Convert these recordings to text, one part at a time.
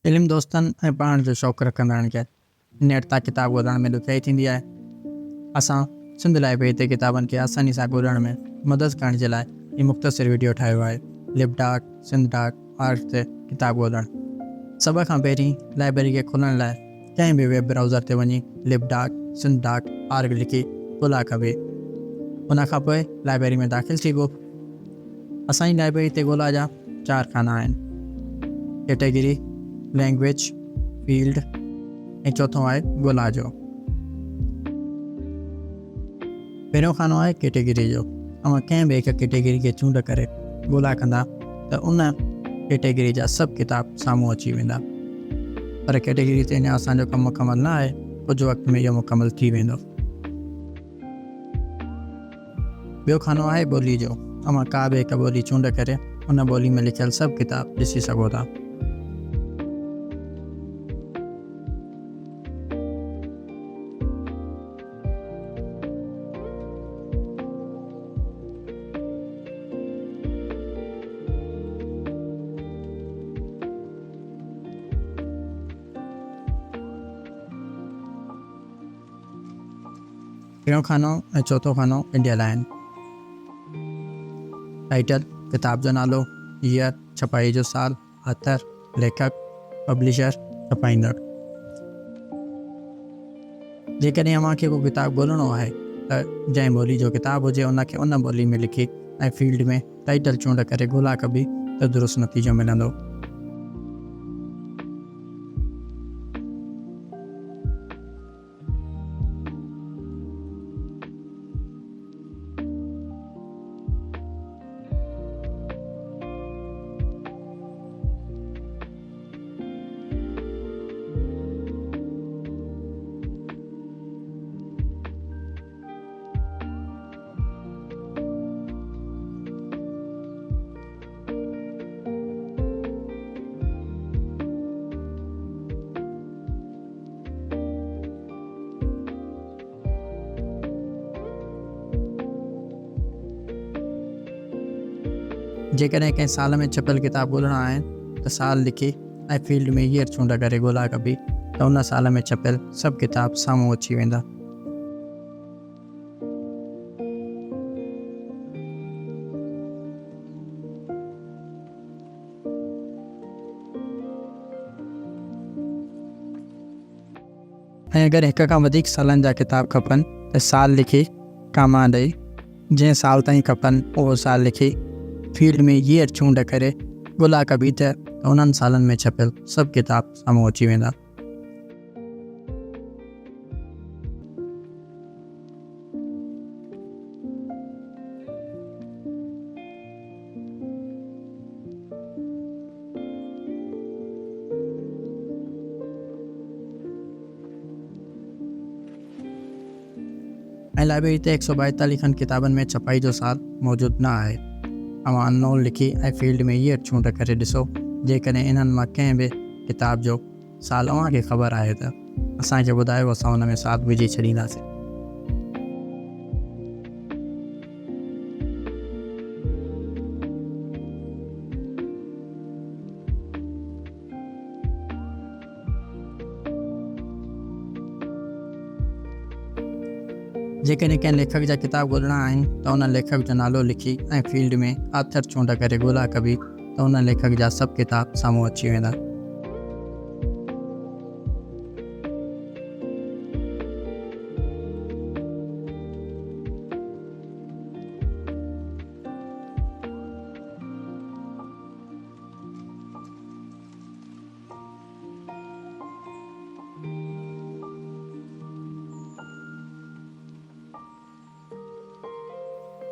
इल्मु दोस्तनि ऐं पढ़ण जो शौक़ु रखंदड़नि खे नेट तां किताब ॻोल्हण में ॾुखियाई थींदी आहे। असां सिंध लाइब्रेरी ते किताबनि खे आसानी सां ॻोल्हण में मदद करण जे लाइ हीउ मुख़्तसिर वीडियो ठाहियो आहे। लिबडाक सिंध डाक आर्ट ते किताब ॻोल्हणु। सभ खां पहिरीं लाइब्रेरी खे खोलण लाइ कंहिं बि वेब ब्राउज़र ते वञी लिबडाक सिंध डाक आर्ट लिखी ॻोल्हा कबी। उन खां पोइ लाइब्रेरी में दाख़िल थीबो। असांजी लाइब्रेरी ते ॻोल्हा जा 4 खाना आहिनि: कैटेगरी, लैंग्वेज, फील्ड ऐं चौथों आहे ॻोल्हा जो। पहिरियों खानो आहे कैटेगरी जो। तव्हां कंहिं बि हिकु कैटेगरी खे चूंड करे ॻोल्हा कंदा त उन कैटेगरी जा सभु किताब साम्हूं अची वेंदा। पर कैटेगरी ते अञा असांजो कमु मुकमल न आहे, कुझु वक़्त में इहो मुकमल थी वेंदो। ॿियो खानो आहे ॿोली जो। तव्हां का बि हिकु ॿोली चूंड करे उन ॿोली में लिखियल सभु किताब ॾिसी सघो था। टियों खानो ऐं चौथों खानो ॾियल आहिनि। टाइटल, किताब जो नालो, ईयर, छपाई जो साल, अथर, लेखक, पब्लिशर, छपाईंदड़। जेकॾहिं अव्हांखे को किताब ॻोल्हणो आहे त जंहिं ॿोली जो किताब हुजे उनखे उन ॿोली में लिखी ऐं फील्ड में टाइटल चूंड करे ॻोल्हा कबी त दुरुस्त नतीजो मिलंदो। जेकॾहिं कंहिं साल में छपियल किताब ॻोल्हणा आहिनि त साल लिखी ऐं फील्ड में ईयर चूंड करे ॻोल्हा कबी त उन साल में छपियल सभु किताब साम्हूं अची वेंदा। ऐं अगरि हिक खां वधीक सालनि जा किताब खपनि त साल लिखी कामा ॾेई जंहिं साल ताईं खपनि उहो साल लिखी फील्ड में ईयर चूंड करे ॻोल्हा कबी त उन्हनि सालनि में छपियल सभु किताब साम्हूं अची वेंदा। ऐं लाइब्रेरी ते 142 खनि किताबनि में छपाई जो साल मौजूदु न आहे। तव्हां अननोन लिखी ऐं फील्ड में ईयर चूंड करे ॾिसो। जेकॾहिं इन्हनि मां कंहिं बि किताब जो साल अव्हांखे ख़बर आहे त असांखे ॿुधायो, असां हुन में साल विझी छॾींदासीं। जेकॾहिं कंहिं लेखक जा किताब ॻोल्हणा आहिनि त उन लेखक जो नालो लिखी ऐं फील्ड में आथर चूंड करे ॻोल्हा कबी त उन लेखक जा सभु किताब साम्हूं अची वेंदा।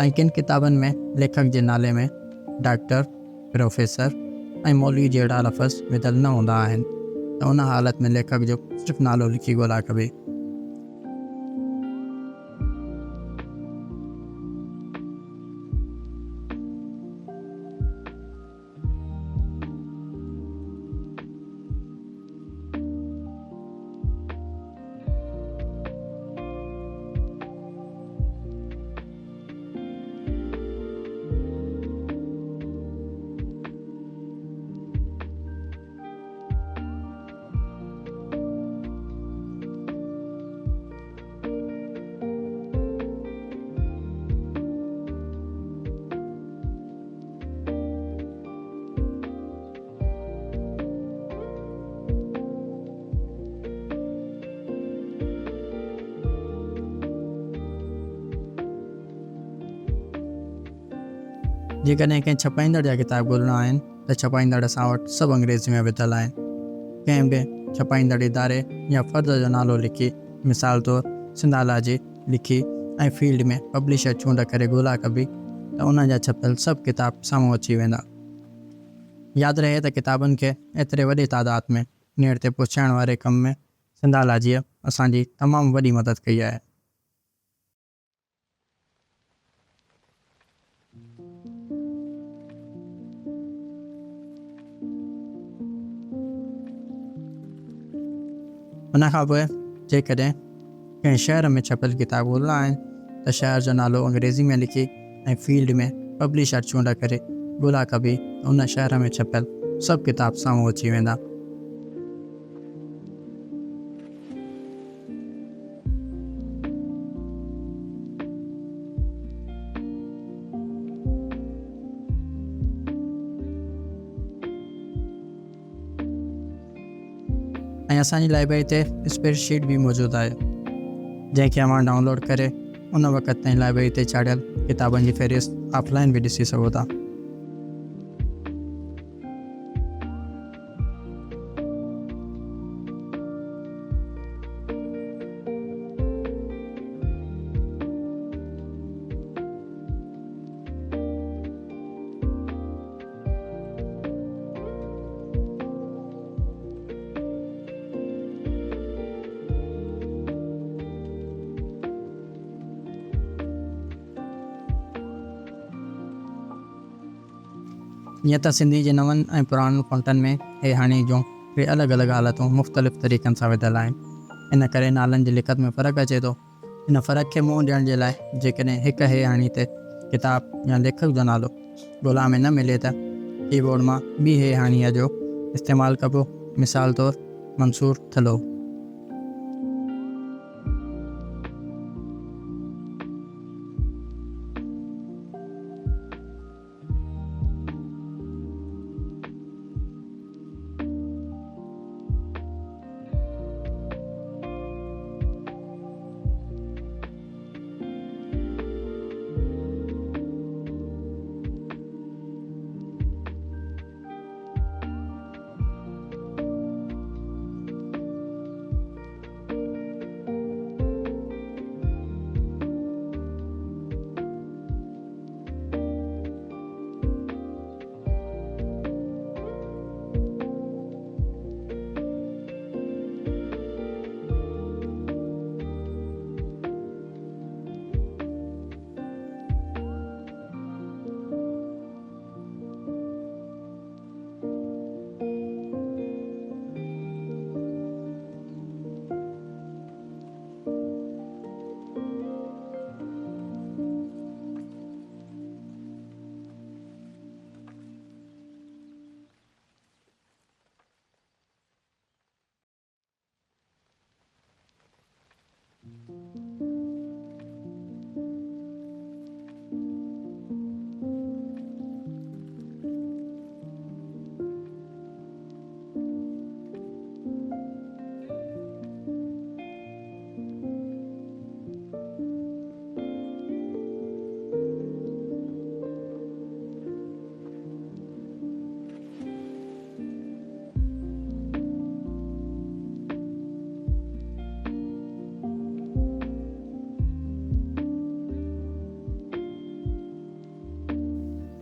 ऐं किन किताबनि में लेखक जे नाले में डॉक्टर, प्रोफेसर ऐं मौलवी जहिड़ा लफ़्ज़ विधल न हूंदा आहिनि त उन हालत में लेखक जो सिर्फ़ु नालो लिखी ॻोल्हा कबी। जेकॾहिं कंहिं छपाईंदड़ जा किताब ॻोल्हणा आहिनि त छपाईंदड़ असां वटि सभु अंग्रेज़ी में विधल आहिनि। कंहिं बि छपाईंदड़ इदारे या फ़र्द जो नालो लिखी, मिसाल तौरु सिंधालाजी लिखी ऐं फील्ड में पब्लिशर चूंड करे ॻोल्हा कबी त उन जा छपियल सभु किताब साम्हूं अची वेंदा। यादि रहे त किताबनि खे एतिरे वॾे तादाद में नेड़ ते पहुचाइण वारे कम में सिंधालाजीअ असांजी तमामु वॾी मदद कई आहे। उन खां पोइ जेकॾहिं कंहिं शहर में छपियल किताब ॻोल्हणा आहिनि त शहर जो नालो अंग्रेज़ी में लिखी ऐं फील्ड में पब्लिशर चूंड करे ॻोल्हा कबी त उन शहर में छपियल सभु किताब साम्हूं अची वेंदा। ऐं असांजी लाइब्रेरी ते स्प्रेडशीट बि मौजूदु आहे, जंहिंखे अव्हां डाउनलोड करे उन वक़्त ताईं लाइब्रेरी ते चाढ़ियल किताबनि जी फ़हिरिस्त ऑफलाइन बि ॾिसी सघो था। ईअं त सिंधी जे नवनि ऐं पुराणनि फ़ॉन्टनि में हे हाणे जूं टे अलॻि अलॻि हालतूं मुख़्तलिफ़ तरीक़नि सां विधियल आहिनि। इन करे नालनि जी लिखत में फ़र्क़ु अचे थो। इन फ़र्क़ु खे मुंहुं ॾियण जे लाइ जेकॾहिं हिकु हे हाणी ते किताब या लेखक जो नालो ॻोल्हा में न मिले त कीबोर्ड मां ॿी हे हाणीअ जो इस्तेमालु कबो, मिसाल तौरु मंसूर थलो।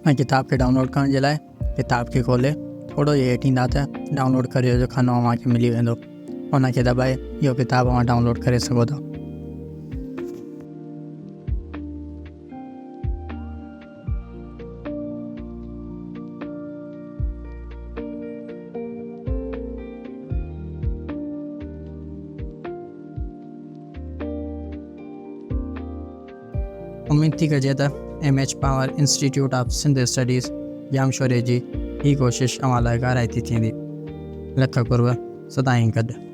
ऐं किताब खे डाउनलोड करण जे लाइ किताब खे खोले थोरो ई हेठि ईंदा त डाउनलोड करे जो खानो अव्हांखे मिली वेंदो। उनखे दॿाए इहो किताब अव्हां डाउनलोड करे सघो था। उम्मीद थी कजे त MH power institute of Sindh studies जामशोरे जी ही कोशिश अव्हां लाइ घाराइती थींदी। लख कुर्ब सदाईं गॾु।